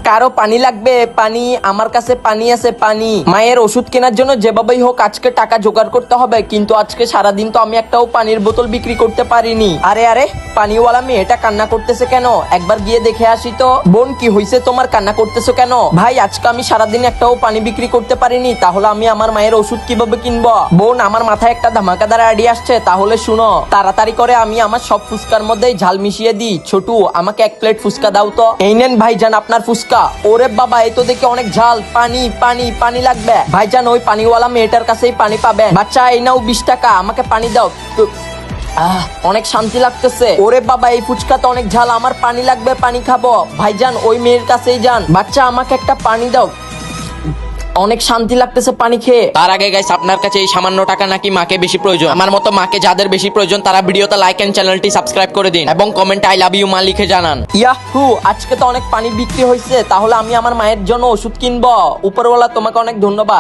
কারো পানি লাগবে? পানি? আমার কাছে পানি আছে, পানি। মায়ের ওষুধ কেনার জন্য যেভাবেই হোক আজকে টাকা জোগাড় করতে হবে, কিন্তু আজকে সারাদিন তো আমি একটাও পানির বোতল বিক্রি করতে পারিনি। আরে আরে, পানিওয়ালা মেয়েটা কান্না করতেছে কেন? একবার গিয়ে দেখে আসি তো। বোন, কি হয়েছে তোমার, কান্না করতেছো কেন? ভাই, আজকে আমি সারাদিন একটাও পানি বিক্রি করতে পারিনি, তাহলে আমি আমার মায়ের ওষুধ কিভাবে কিনবো? বোন, আমার মাথায় একটা ধামাকাদার আইডিয়া আসছে, তাহলে শুনো। তাড়াতাড়ি করে আমি আমার সব ফুচকার মধ্যে ঝাল মিশিয়ে দিই। ছোটু, আমাকে 1 প্লেট ফুচকা দাও তো। এই নেন ভাইজান আপনার ফুচকা। ওরে বাবা, এই তো দেখি অনেক ঝাল। পানি পানি পানি লাগবে ভাইজান, ওই পানিওয়ালা মেয়েটার কাছেই পানি পাবে। বাচ্চা, এই নাও 20 টাকা, আমাকে পানি দাও। অনেক শান্তি লাগতেছে। ওরে বাবা, এই ফুচকা তো অনেক ঝাল, আমার পানি লাগবে, পানি খাবো। ভাইজান, ওই মেয়ের কাছেই যান। বাচ্চা, আমাকে একটা পানি দাও, অনেক শান্তি লাগতেছে পানি খেয়ে। তার আগে গাইস, আপনার কাছে এই সামান্য টাকা নাকি মাকে বেশি প্রয়োজন? আমার মতো মাকে যাদের বেশি প্রয়োজন তারা ভিডিওতে লাইক এন্ড চ্যানেলটি সাবস্ক্রাইব করে দিন এবং কমেন্টে আই লাভ ইউ মা লিখে জানান। ইয়াহু, আজকে তো অনেক পানি বিক্রি হয়েছে, তাহলে আমি আমার মায়ের জন্য ওষুধ কিনবো। উপরওয়ালা তোমাকে অনেক ধন্যবাদ।